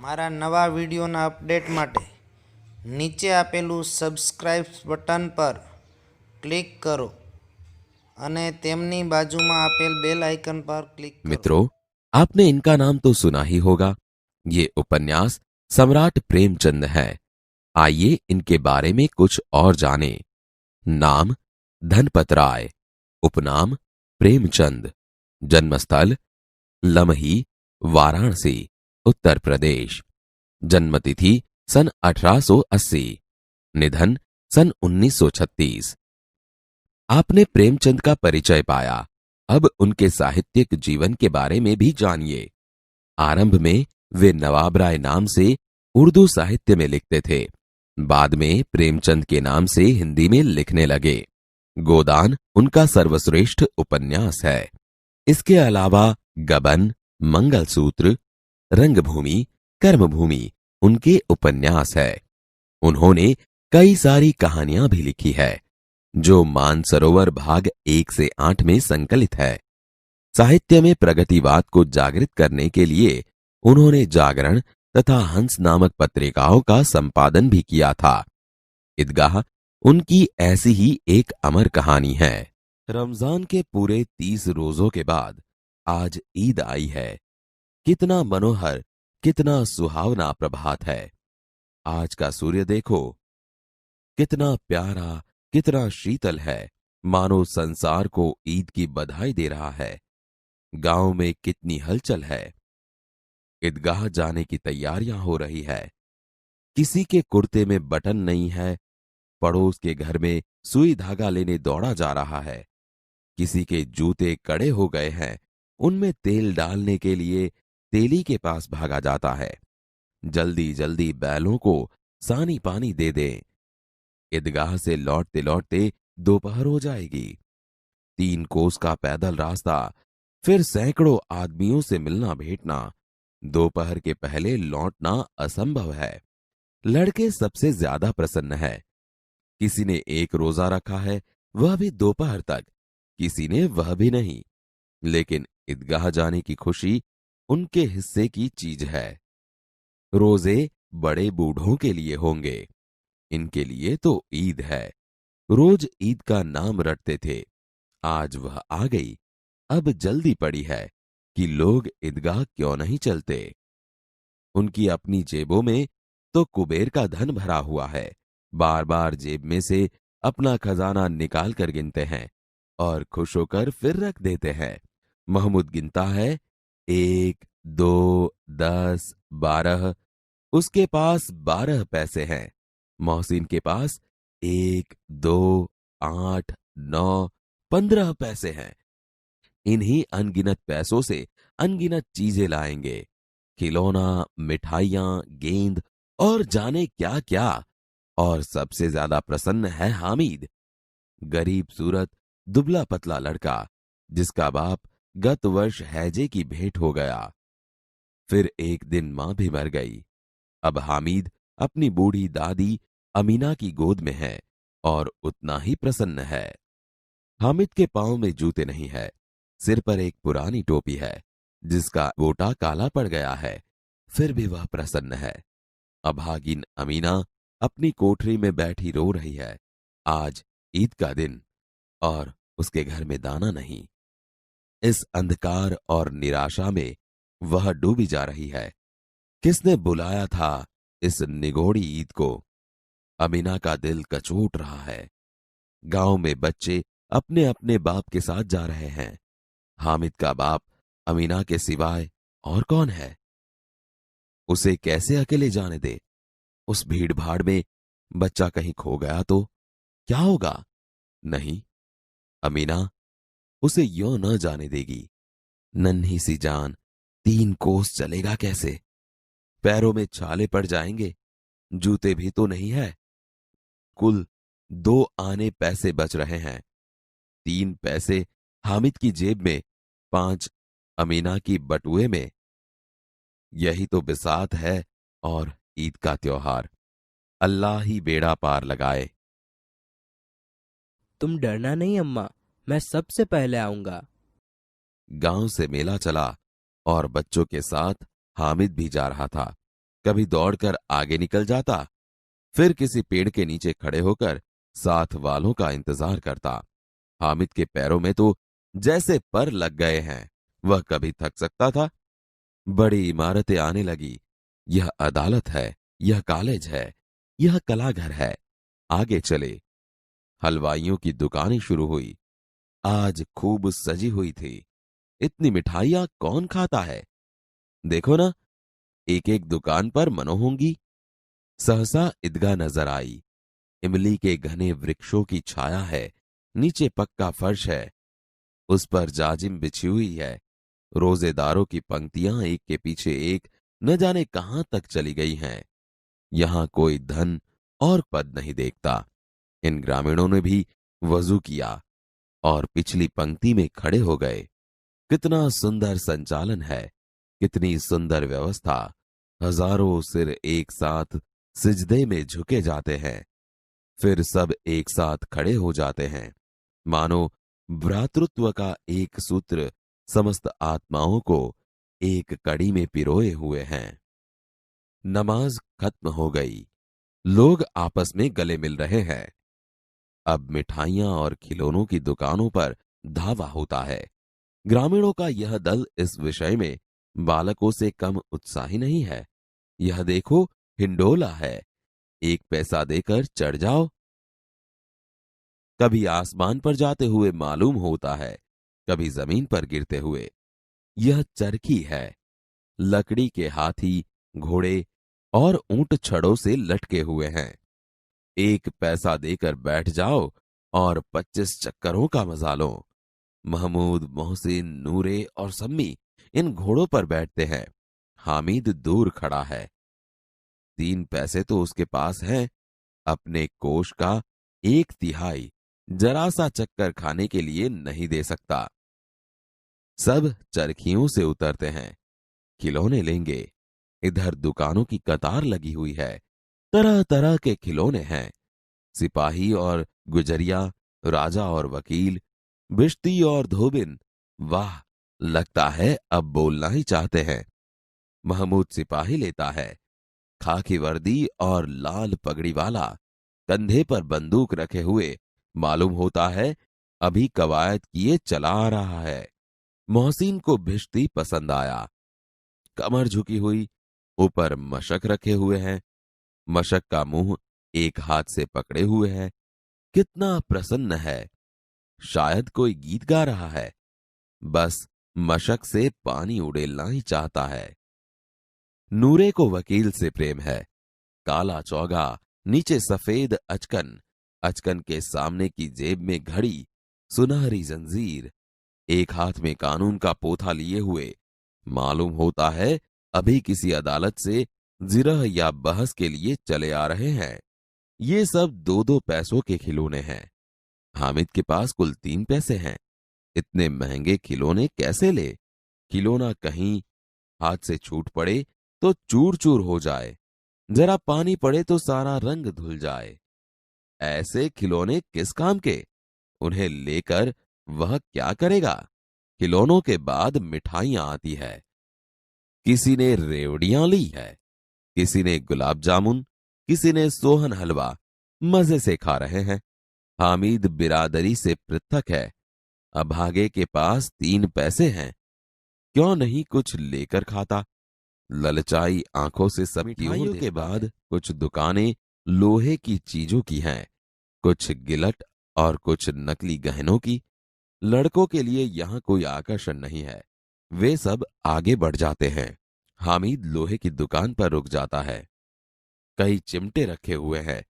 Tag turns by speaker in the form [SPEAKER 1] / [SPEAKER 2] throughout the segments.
[SPEAKER 1] મારા નવા વિડીયોના અપડેટ માટે નીચે આપેલું સબસ્ક્રાઇબ બટન પર ક્લિક કરો અને તેમની બાજુમાં આપેલ બેલ આઇકન પર ક્લિક કરો।
[SPEAKER 2] मित्रों, आपने इनका नाम तो सुना ही होगा। ये उपन्यास सम्राट प्रेमचंद है। आइए इनके बारे में कुछ और जानें। नाम धनपत राय, उपनाम प्रेमचंद, जन्मस्थल लमही, वाराणसी, उत्तर प्रदेश, जन्मतिथि सन 1880, निधन सन 1936। आपने प्रेमचंद का परिचय पाया, अब उनके साहित्यिक जीवन के बारे में भी जानिए। आरंभ में वे नवाब राय नाम से उर्दू साहित्य में लिखते थे, बाद में प्रेमचंद के नाम से हिंदी में लिखने लगे। गोदान उनका सर्वश्रेष्ठ उपन्यास है। इसके अलावा गबन, मंगलसूत्र, रंगभूमि, कर्मभूमि उनके उपन्यास है। उन्होंने कई सारी कहानियां भी लिखी है, जो मानसरोवर भाग 1 से 8 में संकलित है। साहित्य में प्रगतिवाद को जागृत करने के लिए उन्होंने जागरण तथा हंस नामक पत्रिकाओं का संपादन भी किया था। ईदगाह उनकी ऐसी ही एक अमर कहानी है। रमजान के पूरे 30 रोजों के बाद आज ईद आई है। कितना मनोहर, कितना सुहावना प्रभात है। आज का सूर्य देखो, कितना प्यारा, कितना शीतल है, मानो संसार को ईद की बधाई दे रहा है। गांव में कितनी हलचल है। ईदगाह जाने की तैयारियां हो रही है। किसी के कुर्ते में बटन नहीं है, पड़ोस के घर में सुई धागा लेने दौड़ा जा रहा है। किसी के जूते कड़े हो गए हैं, उनमें तेल डालने के लिए तेली के पास भागा जाता है। जल्दी जल्दी बैलों को सानी पानी दे दे। ईदगाह से लौटते लौटते दोपहर हो जाएगी। 3 कोस का पैदल रास्ता, फिर सैकड़ों आदमियों से मिलना भेंटना। दोपहर के पहले लौटना असंभव है। लड़के सबसे ज्यादा प्रसन्न है। किसी ने 1 रोजा रखा है, वह भी दोपहर तक, किसी ने वह भी नहीं। लेकिन ईदगाह जाने की खुशी उनके हिस्से की चीज है। रोजे बड़े बूढ़ों के लिए होंगे, इनके लिए तो ईद है। रोज ईद का नाम रटते थे, आज वह आ गई। अब जल्दी पड़ी है कि लोग ईदगाह क्यों नहीं चलते। उनकी अपनी जेबों में तो कुबेर का धन भरा हुआ है। बार बार जेब में से अपना खजाना निकाल कर गिनते हैं और खुश होकर फिर रख देते हैं। महमूद गिनता है 1, 2, 10, 12। उसके पास 12 पैसे हैं। मोहसिन के पास 1, 2, 8, 9, 15 पैसे हैं। इन्हीं अनगिनत पैसों से अनगिनत चीजें लाएंगे, खिलौना, मिठाइयां, गेंद और जाने क्या क्या। और सबसे ज्यादा प्रसन्न है हामिद, गरीब सूरत, दुबला पतला लड़का, जिसका बाप गत वर्ष हैजे की भेंट हो गया। फिर एक दिन मां भी मर गई। अब हामिद अपनी बूढ़ी दादी अमीना की गोद में है और उतना ही प्रसन्न है। हामिद के पांव में जूते नहीं है, सिर पर एक पुरानी टोपी है जिसका गोटा काला पड़ गया है, फिर भी वह प्रसन्न है। अभागिन अमीना अपनी कोठरी में बैठी रो रही है। आज ईद का दिन और उसके घर में दाना नहीं। इस अंधकार और निराशा में वह डूबी जा रही है। किसने बुलाया था इस निगोड़ी ईद को? अमीना का दिल कचोट रहा है। गांव में बच्चे अपने अपने बाप के साथ जा रहे हैं। हामिद का बाप अमीना के सिवाय और कौन है? उसे कैसे अकेले जाने दे? उस भीड़ भाड़ में बच्चा कहीं खो गया तो क्या होगा? नहीं, अमीना उसे यूं न जाने देगी। नन्ही सी जान 3 कोस चलेगा कैसे? पैरों में छाले पड़ जाएंगे, जूते भी तो नहीं है। कुल 2 आने पैसे बच रहे हैं। 3 पैसे हामिद की जेब में, 5 अमीना की बटुए में। यही तो बिसात है और ईद का त्योहार। अल्लाह ही बेड़ा पार लगाए।
[SPEAKER 3] तुम डरना नहीं अम्मा, मैं सबसे पहले आऊंगा।
[SPEAKER 2] गांव से मेला चला और बच्चों के साथ हामिद भी जा रहा था। कभी दौड़कर आगे निकल जाता, फिर किसी पेड़ के नीचे खड़े होकर साथ वालों का इंतजार करता। हामिद के पैरों में तो जैसे पर लग गए हैं। वह कभी थक सकता था। बड़ी इमारतें आने लगी। यह अदालत है, यह कॉलेज है, यह कलाघर है। आगे चले। हलवाइयों की दुकानें शुरू हुई। आज खूब सजी हुई थी। इतनी मिठाइयां कौन खाता है? देखो ना, एक एक दुकान पर मनो होंगी। सहसा ईदगाह नजर आई। इमली के घने वृक्षों की छाया है। नीचे पक्का फर्श है, उस पर जाजिम बिछी हुई है। रोजेदारों की पंक्तियां एक के पीछे एक न जाने कहां तक चली गई हैं। यहां कोई धन और पद नहीं देखता। इन ग्रामीणों ने भी वजू किया और पिछली पंक्ति में खड़े हो गए। कितना सुंदर संचालन है, कितनी सुंदर व्यवस्था। हजारों सिर एक साथ सिजदे में झुके जाते हैं, फिर सब एक साथ खड़े हो जाते हैं, मानो भ्रातृत्व का एक सूत्र समस्त आत्माओं को एक कड़ी में पिरोए हुए हैं। नमाज खत्म हो गई। लोग आपस में गले मिल रहे हैं। अब मिठाइयां और खिलौनों की दुकानों पर धावा होता है। ग्रामीणों का यह दल इस विषय में बालकों से कम उत्साही नहीं है। यह देखो, हिंडोला है, 1 पैसा देकर चढ़ जाओ। कभी आसमान पर जाते हुए मालूम होता है, कभी जमीन पर गिरते हुए। यह चरखी है। लकड़ी के हाथी, घोड़े और ऊंट छड़ों से लटके हुए हैं। 1 पैसा देकर बैठ जाओ और 25 चक्करों का मजा लो। महमूद, मोहसिन, नूरे और सम्मी इन घोड़ों पर बैठते हैं। हामिद दूर खड़ा है। 3 पैसे तो उसके पास हैं। अपने कोष का 1/3 जरा सा चक्कर खाने के लिए नहीं दे सकता। सब चरखियों से उतरते हैं। खिलौने लेंगे। इधर दुकानों की कतार लगी हुई है। तरह तरह के खिलौने हैं। सिपाही और गुजरिया, राजा और वकील, बिश्ती और धोबिन। वाह, लगता है अब बोलना ही चाहते हैं। महमूद सिपाही लेता है, खाकी वर्दी और लाल पगड़ी वाला, कंधे पर बंदूक रखे हुए। मालूम होता है अभी कवायद किए चला आ रहा है। मोहसिन को भिश्ती पसंद आया। कमर झुकी हुई, ऊपर मशक रखे हुए हैं। मशक का मुंह एक हाथ से पकड़े हुए है। कितना प्रसन्न है, शायद कोई गीत गा रहा है। बस मशक से पानी उड़ेलना ही चाहता है। नूरे को वकील से प्रेम है। काला चौगा, नीचे सफेद अचकन, अचकन के सामने की जेब में घड़ी, सुनहरी जंजीर, एक हाथ में कानून का पोथा लिए हुए। मालूम होता है अभी किसी अदालत से जिरह या बहस के लिए चले आ रहे हैं। ये सब 2-2 पैसों के खिलौने हैं। हामिद के पास कुल 3 पैसे हैं। इतने महंगे खिलौने कैसे ले? खिलौना कहीं हाथ से छूट पड़े तो चूर चूर हो जाए, जरा पानी पड़े तो सारा रंग धुल जाए। ऐसे खिलौने किस काम के? उन्हें लेकर वह क्या करेगा? खिलौनों के बाद मिठाइयां आती है। किसी ने रेवड़ियां ली है, किसी ने गुलाब जामुन, किसी ने सोहन हलवा। मजे से खा रहे हैं। हामिद बिरादरी से पृथक है। अभागे के पास 3 पैसे हैं। क्यों नहीं कुछ लेकर खाता? ललचाई आंखों से सब मिठाइयों के बाद कुछ दुकानें लोहे की चीजों की हैं, कुछ गिलट और कुछ नकली गहनों की। लड़कों के लिए यहां कोई आकर्षण नहीं है। वे सब आगे बढ़ जाते हैं। हामिद लोहे की दुकान पर रुक जाता है। कई चिमटे रखे हुए हैं।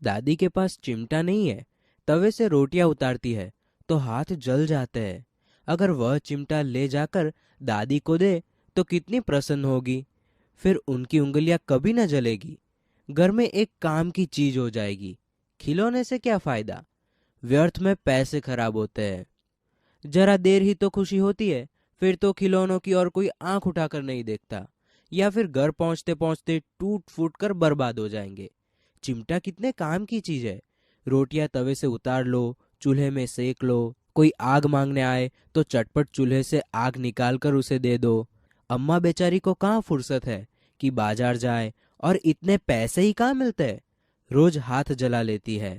[SPEAKER 3] दादी के पास चिमटा नहीं है। तवे से रोटियां उतारती है तो हाथ जल जाते हैं। अगर वह चिमटा ले जाकर दादी को दे तो कितनी प्रसन्न होगी। फिर उनकी उंगलियां कभी न जलेगी। घर में एक काम की चीज हो जाएगी। खिलौने से क्या फायदा? व्यर्थ में पैसे खराब होते हैं। जरा देर ही तो खुशी होती है, फिर तो खिलौनों की और कोई आंख उठाकर नहीं देखता, या फिर घर पहुंचते पहुंचते टूट फूट कर बर्बाद हो जाएंगे। चिमटा कितने काम की चीज है। रोटियां तवे से उतार लो, चूल्हे में सेक लो। कोई आग मांगने आए तो चटपट चूल्हे से आग निकाल कर उसे दे दो। अम्मा बेचारी को कहाँ फुर्सत है कि बाजार जाए, और इतने पैसे ही कहाँ मिलते हैं। रोज हाथ जला लेती है।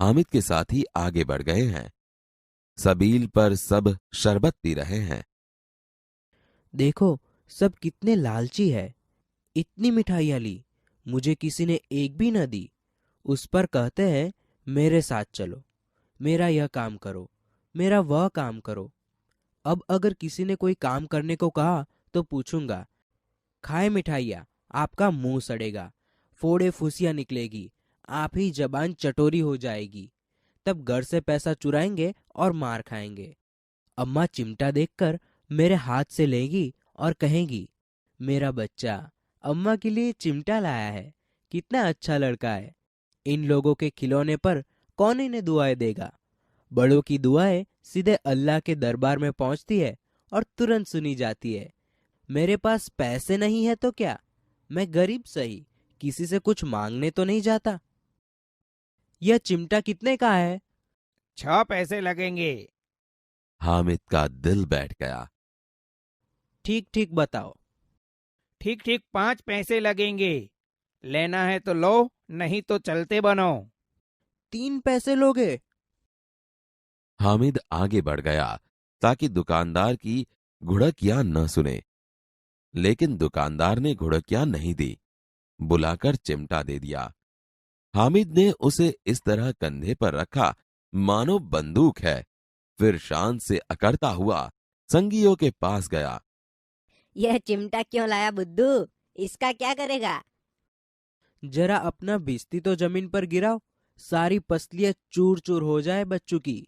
[SPEAKER 2] हामिद के साथी आगे बढ़ गए हैं। सबील पर सब शरबत पी रहे हैं।
[SPEAKER 3] देखो सब कितने लालची है। इतनी मिठाइयाँ ली, मुझे किसी ने एक भी न दी। उस पर कहते हैं मेरे साथ चलो, मेरा यह काम करो, मेरा वह काम करो। अब अगर किसी ने कोई काम करने को कहा तो पूछूंगा, खाए मिठाइयाँ, आपका मुंह सड़ेगा, फोड़े फुसियाँ निकलेगी, आप ही जबान चटोरी हो जाएगी। तब घर से पैसा चुराएंगे और मार खाएंगे। अम्मा चिमटा देखकर मेरे हाथ से लेगी और कहेंगी, मेरा बच्चा अम्मा के लिए चिमटा लाया है, कितना अच्छा लड़का है। इन लोगों के खिलौने पर कौन इन्हें दुआएं देगा। बड़ों की दुआएं सीधे अल्लाह के दरबार में पहुंचती है और तुरंत सुनी जाती है। मेरे पास पैसे नहीं है तो क्या, मैं गरीब सही, किसी से कुछ मांगने तो नहीं जाता। यह चिमटा कितने का है?
[SPEAKER 4] 6 पैसे लगेंगे।
[SPEAKER 2] हामिद का दिल बैठ गया।
[SPEAKER 3] ठीक ठीक बताओ।
[SPEAKER 4] ठीक ठीक 5 पैसे लगेंगे। लेना है तो लो, नहीं तो चलते बनो।
[SPEAKER 3] 3 पैसे लोगे?
[SPEAKER 2] हामिद आगे बढ़ गया ताकि दुकानदार की घुड़कियां न सुने, लेकिन दुकानदार ने घुड़कियां नहीं दी, बुलाकर चिमटा दे दिया। हामिद ने उसे इस तरह कंधे पर रखा मानो बंदूक है। फिर शान से अकड़ता हुआ संगियों के पास गया।
[SPEAKER 5] यह चिमटा क्यों लाया बुद्धू? इसका क्या करेगा?
[SPEAKER 3] जरा अपना बिस्ती तो जमीन पर गिराओ, सारी पसलियां चूर चूर हो जाए बच्चों की।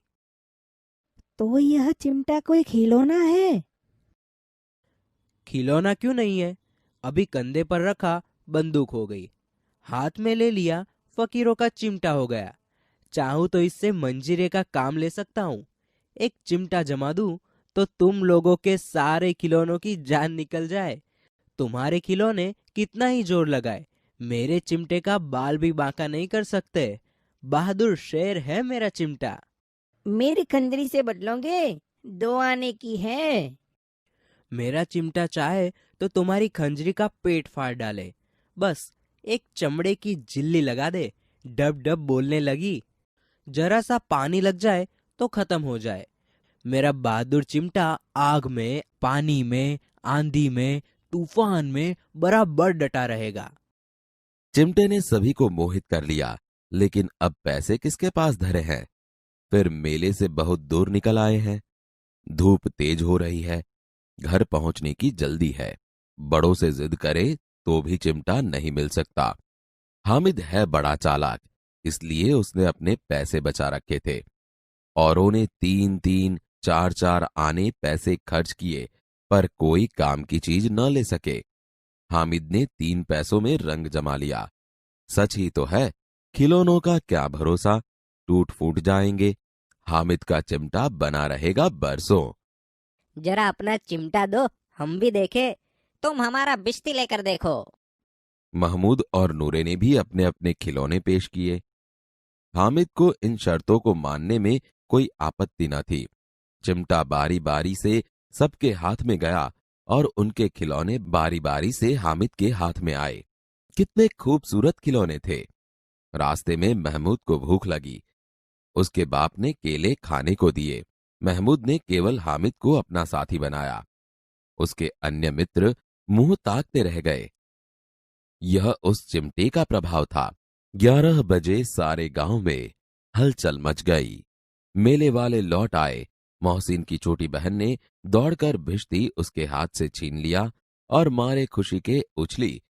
[SPEAKER 6] तो यह चिमटा कोई खिलौना है?
[SPEAKER 3] खिलौना क्यों नहीं है? अभी कंधे पर रखा बंदूक हो गई, हाथ में ले लिया फकीरों का चिमटा हो गया। चाहूं तो इससे मंजीरे का काम ले सकता हूं। एक चिमटा जमा दूं तो तुम लोगों के सारे खिलौनों की जान निकल जाए। तुम्हारे खिलौने कितना ही जोर लगाए, मेरे चिमटे का बाल भी बांका नहीं कर सकते। बहादुर शेर है मेरा चिमटा।
[SPEAKER 5] मेरी खंजरी से बदलोगे? 2 आने की है।
[SPEAKER 3] मेरा चिमटा चाहे तो तुम्हारी खंजरी का पेट फाड़ डाले। बस एक चमड़े की झिल्ली लगा दे, डब डब बोलने लगी, जरा सा पानी लग जाए तो खत्म हो जाए। मेरा बहादुर चिमटा आग में, पानी में, आंधी में, तूफान में बराबर डटा रहेगा।
[SPEAKER 2] चिमटे ने सभी को मोहित कर लिया, लेकिन अब पैसे किसके पास धरे हैं। फिर मेले से बहुत दूर निकल आए हैं। धूप तेज हो रही है, घर पहुंचने की जल्दी है। बड़ों से जिद करे तो भी चिमटा नहीं मिल सकता। हामिद है बड़ा चालाक, इसलिए उसने अपने पैसे बचा रखे थे। औरों ने 3-3, 4-4 आने पैसे खर्च किए, पर कोई काम की चीज न ले सके। हामिद ने 3 पैसों में रंग जमा लिया। सच ही तो है, खिलौनों का क्या भरोसा, टूट फूट जाएंगे। हामिद का चिमटा बना रहेगा बरसों।
[SPEAKER 5] जरा अपना चिमटा दो, हम भी देखे। तुम हमारा बिस्ती लेकर देखो।
[SPEAKER 2] महमूद और नूरे ने भी अपने अपने खिलौने पेश किए। हामिद को इन शर्तों को मानने में कोई आपत्ति न थी। चिमटा बारी बारी से सबके हाथ में गया और उनके खिलौने बारी बारी से हामिद के हाथ में आए। कितने खूबसूरत खिलौने थे। रास्ते में महमूद को भूख लगी। उसके बाप ने केले खाने को दिए। महमूद ने केवल हामिद को अपना साथी बनाया। उसके अन्य मित्र मुंह ताकते रह गए। यह उस चिमटे का प्रभाव था। 11 बजे सारे गांव में हलचल मच गई। मेले वाले लौट आए। मोहसिन की छोटी बहन ने दौड़कर भिश्ती उसके हाथ से छीन लिया और मारे खुशी के उछली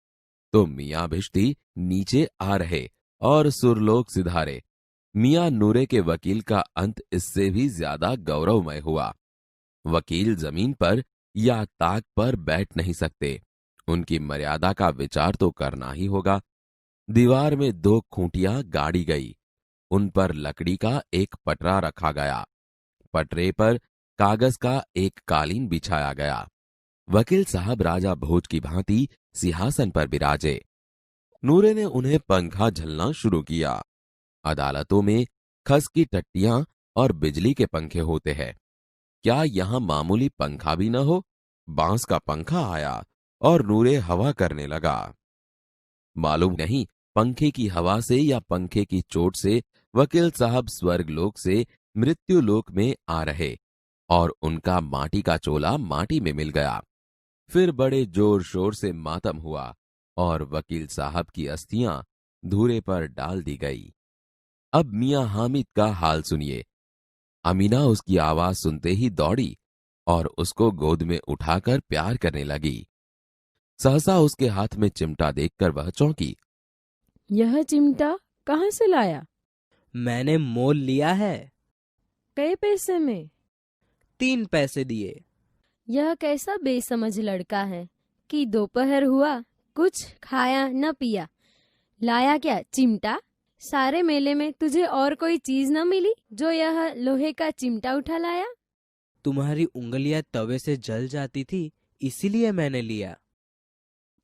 [SPEAKER 2] तो मियां भिश्ती नीचे आ रहे और सुरलोक सिधारे। मियां नूरे के वकील का अंत इससे भी ज्यादा गौरवमय हुआ। वकील जमीन पर या ताक पर बैठ नहीं सकते, उनकी मर्यादा का विचार तो करना ही होगा। दीवार में 2 खूंटियां गाड़ी गई, उन पर लकड़ी का एक पटरा रखा गया। पटरे पर कागज का एक कालीन बिछाया गया। वकील साहब राजा भोज की भांति सिंहासन पर विराजे। नूरे ने उन्हें पंखा झलना शुरू किया। अदालतों में खस की टट्टियां और बिजली के पंखे होते हैं। क्या यहां मामूली पंखा भी न हो? बांस का पंखा आया और नूरे हवा करने लगा। मालूम नहीं पंखे की हवा से या पंखे की चोट से वकील साहब स्वर्गलोक से मृत्युलोक में आ रहे और उनका माटी का चोला माटी में मिल गया। फिर बड़े जोर शोर से मातम हुआ और वकील साहब की अस्थियां धूरे पर डाल दी गई। अब मियां हामिद का हाल सुनिए। अमीना उसकी आवाज सुनते ही दौड़ी और उसको गोद में उठाकर प्यार करने लगी। सहसा उसके हाथ में चिमटा देखकर वह चौंकी।
[SPEAKER 7] यह चिमटा कहाँ से लाया?
[SPEAKER 3] मैंने मोल लिया है।
[SPEAKER 7] कई पैसे में?
[SPEAKER 3] 3 पैसे दिए।
[SPEAKER 7] यह कैसा बेसमझ लड़का है कि दोपहर हुआ कुछ खाया न पिया, लाया क्या चिमटा? सारे मेले में तुझे और कोई चीज न मिली जो यह लोहे का चिमटा उठा लाया?
[SPEAKER 3] तुम्हारी उंगलियां तवे से जल जाती थी, इसीलिए मैंने लिया।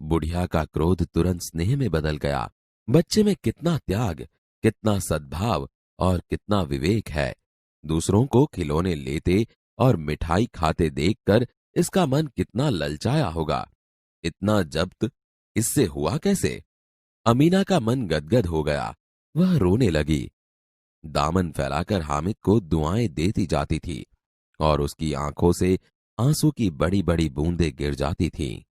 [SPEAKER 2] बुढ़िया का क्रोध तुरंत स्नेह में बदल गया। बच्चे में कितना त्याग, कितना सद्भाव और कितना विवेक है। दूसरों को खिलौने लेते और मिठाई खाते देखकर इसका मन कितना ललचाया होगा। इतना जब्त इससे हुआ कैसे? अमीना का मन गदगद हो गया। वह रोने लगी। दामन फैलाकर हामिद को दुआएं देती जाती थी और उसकी आंखों से आंसू की बड़ी बड़ी बूंदें गिर जाती थीं।